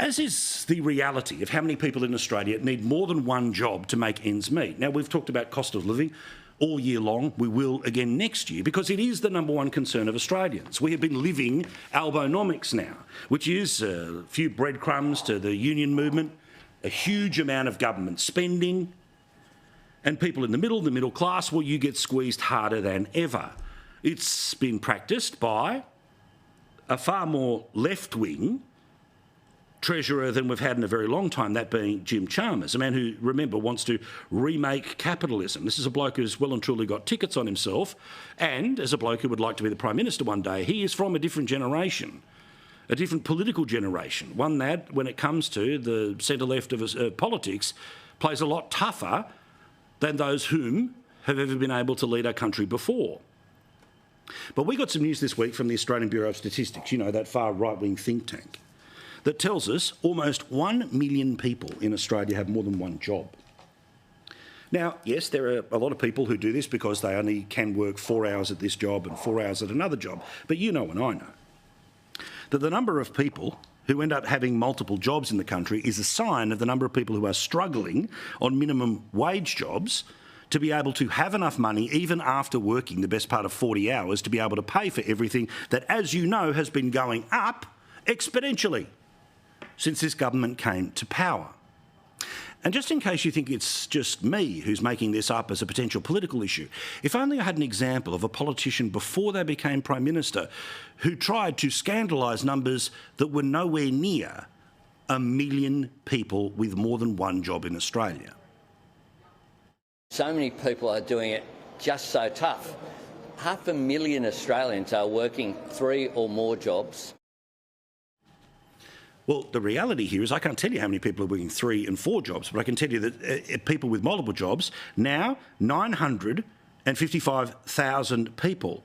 as is the reality of how many people in Australia need more than one job to make ends meet. Now, we've talked about cost of living all year long. We will again next year, because it is the number one concern of Australians. We have been living Albo-nomics now, which is a few breadcrumbs to the union movement, a huge amount of government spending, and people in the middle class, well, you get squeezed harder than ever. It's been practiced by a far more left-wing treasurer than we've had in a very long time, that being Jim Chalmers, a man who, remember, wants to remake capitalism. This is a bloke who's well and truly got tickets on himself, and as a bloke who would like to be the Prime Minister one day, he is from a different generation, a different political generation, one that, when it comes to the centre-left of politics, plays a lot tougher than those whom have ever been able to lead our country before. But we got some news this week from the Australian Bureau of Statistics, you know, that far right-wing think tank, that tells us almost 1 million people in Australia have more than one job. Now, yes, there are a lot of people who do this because they only can work 4 hours at this job and 4 hours at another job. But you know and I know that the number of people who end up having multiple jobs in the country is a sign of the number of people who are struggling on minimum wage jobs to be able to have enough money, even after working the best part of 40 hours, to be able to pay for everything that, as you know, has been going up exponentially since this government came to power. And just in case you think it's just me who's making this up as a potential political issue, if only I had an example of a politician before they became Prime Minister who tried to scandalise numbers that were nowhere near 1 million people with more than one job in Australia. So many people are doing it just so tough. 500,000 Australians are working 3 or more jobs. Well, the reality here is I can't tell you how many people are working 3 and 4 jobs, but I can tell you that people with multiple jobs, now 955,000 people.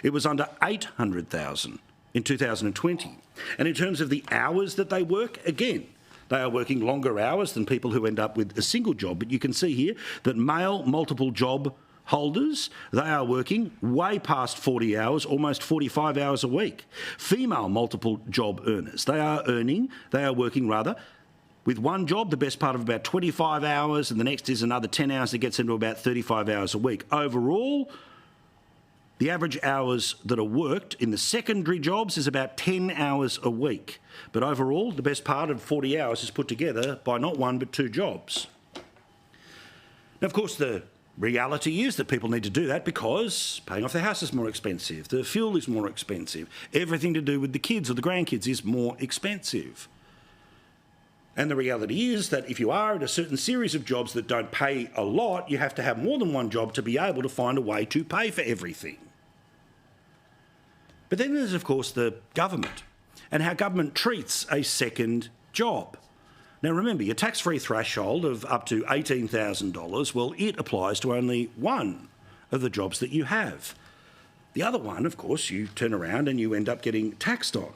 It was under 800,000 in 2020. And in terms of the hours that they work, again, they are working longer hours than people who end up with a single job. But you can see here that male multiple job holders, they are working way past 40 hours, almost 45 hours a week. Female multiple job earners, they are working with one job, the best part of about 25 hours, and the next is another 10 hours that gets into about 35 hours a week. Overall, the average hours that are worked in the secondary jobs is about 10 hours a week. But overall, the best part of 40 hours is put together by not one but 2 jobs. Now, of course, the reality is that people need to do that because paying off their house is more expensive, the fuel is more expensive, everything to do with the kids or the grandkids is more expensive. And the reality is that if you are in a certain series of jobs that don't pay a lot, you have to have more than one job to be able to find a way to pay for everything. But then there's, of course, the government and how government treats a second job. Now, remember, your tax-free threshold of up to $18,000, well, it applies to only one of the jobs that you have. The other one, of course, you turn around and you end up getting taxed on,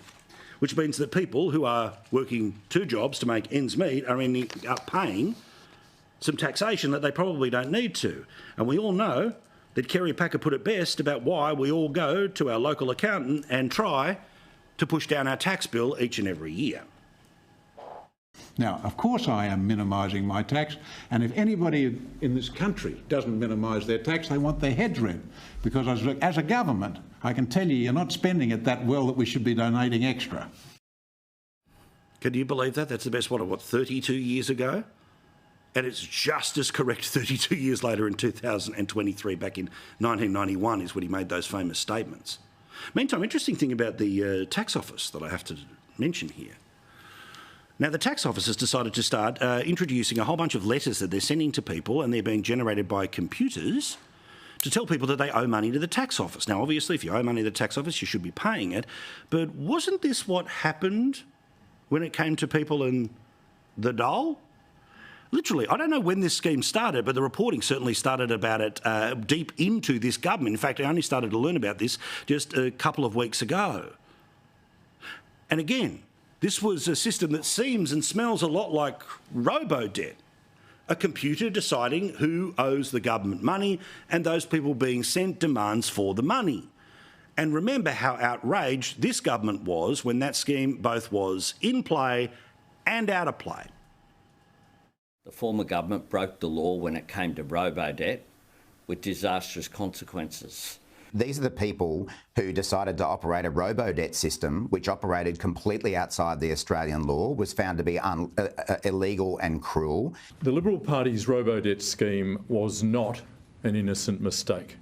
which means that people who are working 2 jobs to make ends meet are ending up paying some taxation that they probably don't need to. And we all know that Kerry Packer put it best about why we all go to our local accountant and try to push down our tax bill each and every year. Now, of course I am minimising my tax, and if anybody in this country doesn't minimise their tax, they want their heads read. Because as a government, I can tell you, you're not spending it that well that we should be donating extra. Can you believe that? That's the best, what, 32 years ago? And it's just as correct 32 years later in 2023, back in 1991 is when he made those famous statements. Meantime, interesting thing about the tax office that I have to mention here. Now, the tax office has decided to start introducing a whole bunch of letters that they're sending to people, and they're being generated by computers to tell people that they owe money to the tax office. Now, obviously, if you owe money to the tax office, you should be paying it. But wasn't this what happened when it came to people in the dole? Literally, I don't know when this scheme started, but the reporting certainly started about it deep into this government. In fact, I only started to learn about this just a couple of weeks ago. And again, this was a system that seems and smells a lot like robo-debt. A computer deciding who owes the government money and those people being sent demands for the money. And remember how outraged this government was when that scheme both was in play and out of play. The former government broke the law when it came to robo-debt with disastrous consequences. These are the people who decided to operate a robo-debt system, which operated completely outside the Australian law, was found to be illegal and cruel. The Liberal Party's robo-debt scheme was not an innocent mistake.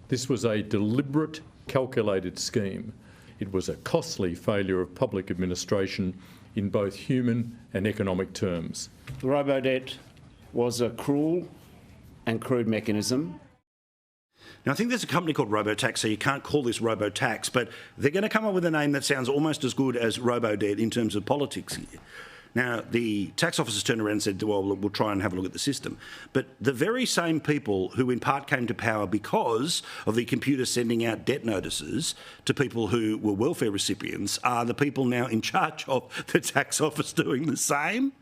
This was a deliberate, calculated scheme. It was a costly failure of public administration in both human and economic terms. The robo-debt was a cruel and crude mechanism. Now, I think there's a company called Robotax, so you can't call this Robotax, but they're going to come up with a name that sounds almost as good as Robo-debt in terms of politics here. Now, the tax officers turned around and said, well, we'll try and have a look at the system. But the very same people who in part came to power because of the computer sending out debt notices to people who were welfare recipients are the people now in charge of the tax office doing the same.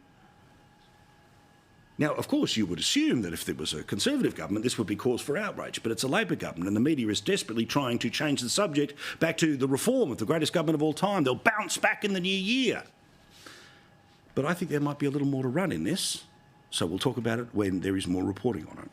Now, of course, you would assume that if there was a Conservative government, this would be cause for outrage, but it's a Labor government and the media is desperately trying to change the subject back to the reform of the greatest government of all time. They'll bounce back in the new year. But I think there might be a little more to run in this, so we'll talk about it when there is more reporting on it.